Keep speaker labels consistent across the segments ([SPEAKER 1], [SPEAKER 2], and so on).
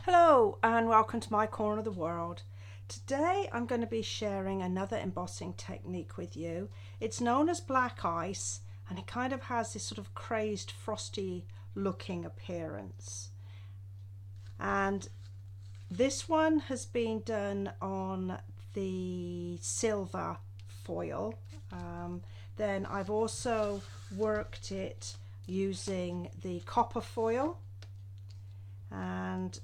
[SPEAKER 1] Hello and welcome to my corner of the world. Today I'm going to be sharing another embossing technique with you. It's known as black ice and it kind of has this sort of crazed frosty looking appearance. And this one has been done on the silver foil. Then I've also worked it using the copper foil, and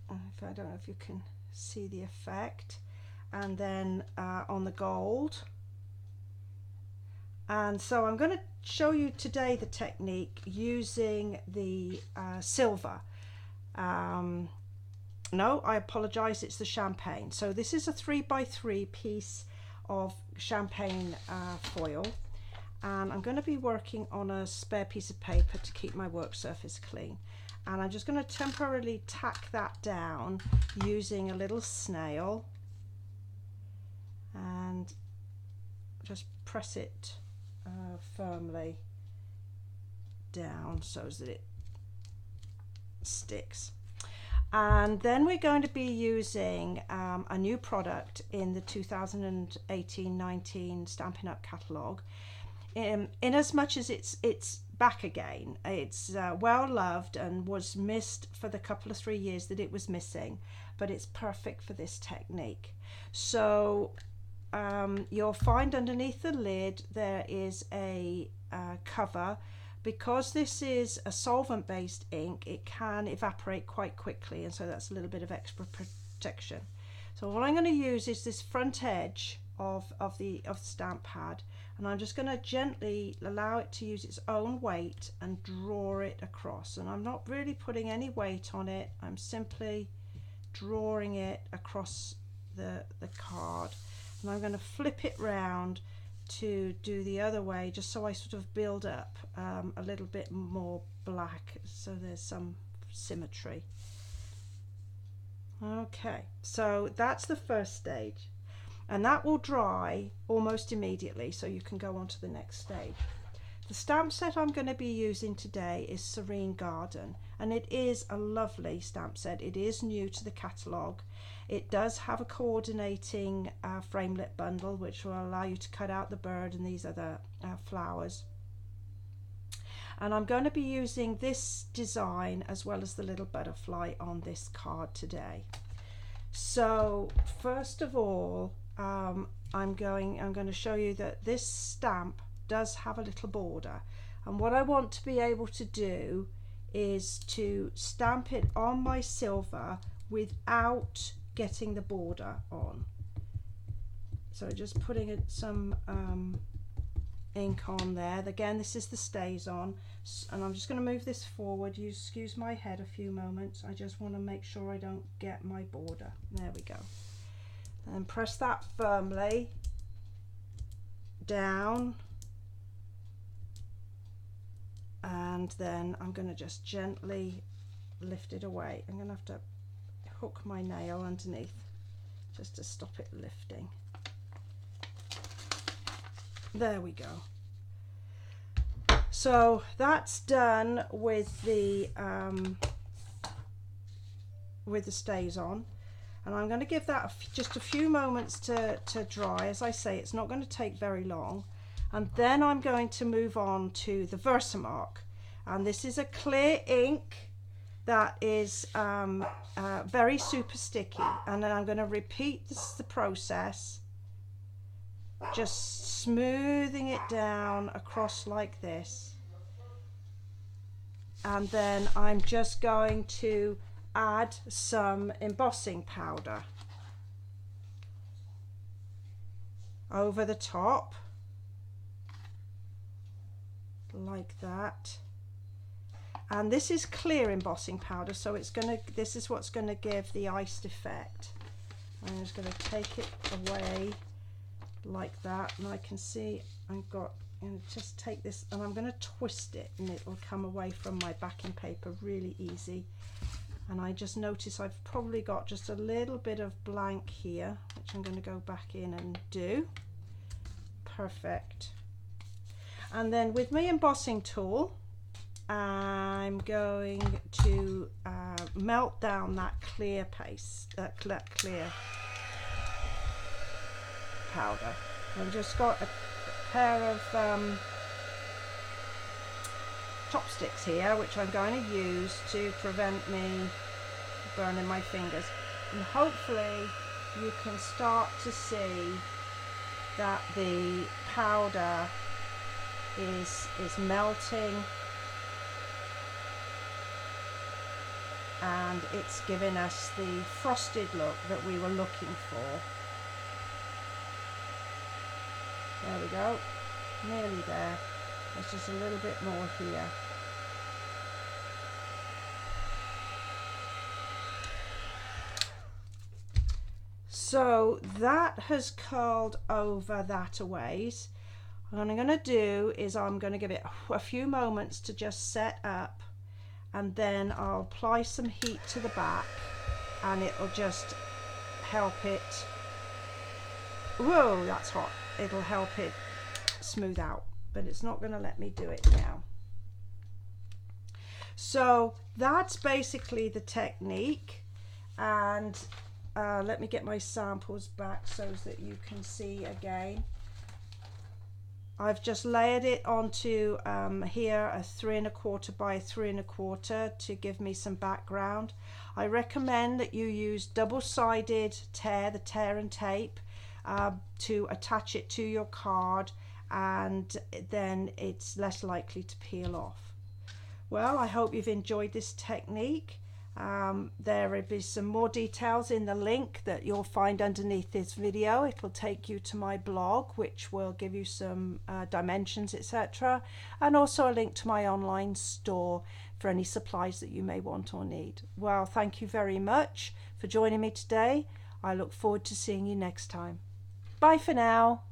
[SPEAKER 1] I don't know if you can see the effect, and then on the gold. And so I'm going to show you today the technique using the silver. No, I apologize, it's the champagne. So this is a 3x3 piece of champagne foil, and I'm going to be working on a spare piece of paper to keep my work surface clean. And I'm just going to temporarily tack that down using a little snail and just press it firmly down so that it sticks. And then we're going to be using a new product in the 2018-19 Stampin' Up! Catalogue. In as much as it's back again, it's well loved and was missed for the couple of 3 years that it was missing, but it's perfect for this technique. So you'll find underneath the lid there is a cover. Because this is a solvent based ink, it can evaporate quite quickly, and so that's a little bit of extra protection. So what I'm going to use is this front edge of the stamp pad, and I'm just going to gently allow it to use its own weight and draw it across. And I'm not really putting any weight on it, I'm simply drawing it across the card, and I'm going to flip it round to do the other way, just so I sort of build up a little bit more black, so there's some symmetry. Okay, so that's the first stage, and that will dry almost immediately, so you can go on to the next stage. The stamp set I'm going to be using today is Serene Garden, and it is a lovely stamp set. It is new to the catalogue. It does have a coordinating framelit bundle which will allow you to cut out the bird and these other flowers. And I'm going to be using this design as well as the little butterfly on this card today. So first of all, I'm going to show you that this stamp does have a little border, and what I want to be able to do is to stamp it on my silver without getting the border on. So just putting some ink on there. Again, this is the StazOn, and I'm just going to move this forward. You excuse my head a few moments, I just want to make sure I don't get my border. There we go. And press that firmly down, and then I'm going to just gently lift it away. I'm going to have to hook my nail underneath just to stop it lifting. There we go. So that's done with the StazOn, and I'm going to give that just a few moments to dry. As I say, it's not going to take very long. And then I'm going to move on to the Versamark, and this is a clear ink that is very super sticky, and then I'm going to repeat the process, just smoothing it down across like this, and then I'm just going to add some embossing powder over the top like that. And this is clear embossing powder, so this is what's going to give the iced effect. I'm just going to take it away like that, and I can see I'm going to just take this and I'm going to twist it, and it will come away from my backing paper really easy. And I just notice I've probably got just a little bit of blank here, which I'm going to go back in and do. Perfect. And then with my embossing tool, I'm going to melt down that clear paste, that clear powder. I've just got a pair of chopsticks here, which I'm going to use to prevent me burning my fingers, and hopefully you can start to see that the powder is melting, and it's giving us the frosted look that we were looking for. There we go, nearly there. There's just a little bit more here. So that has curled over that a ways. What I'm going to do is I'm going to give it a few moments to just set up, and then I'll apply some heat to the back, and it'll just help it. Whoa, that's hot. It'll help it smooth out, but it's not going to let me do it now. So that's basically the technique, and let me get my samples back so that you can see again. I've just layered it onto here a 3 1/4 by 3 1/4 to give me some background. I recommend that you use double-sided tear, the tear and tape, to attach it to your card, and then it's less likely to peel off. Well, I hope you've enjoyed this technique. There will be some more details in the link that you'll find underneath this video. It'll take you to my blog, which will give you some dimensions, etc., and also a link to my online store for any supplies that you may want or need. Well, thank you very much for joining me today. I look forward to seeing you next time. Bye for now.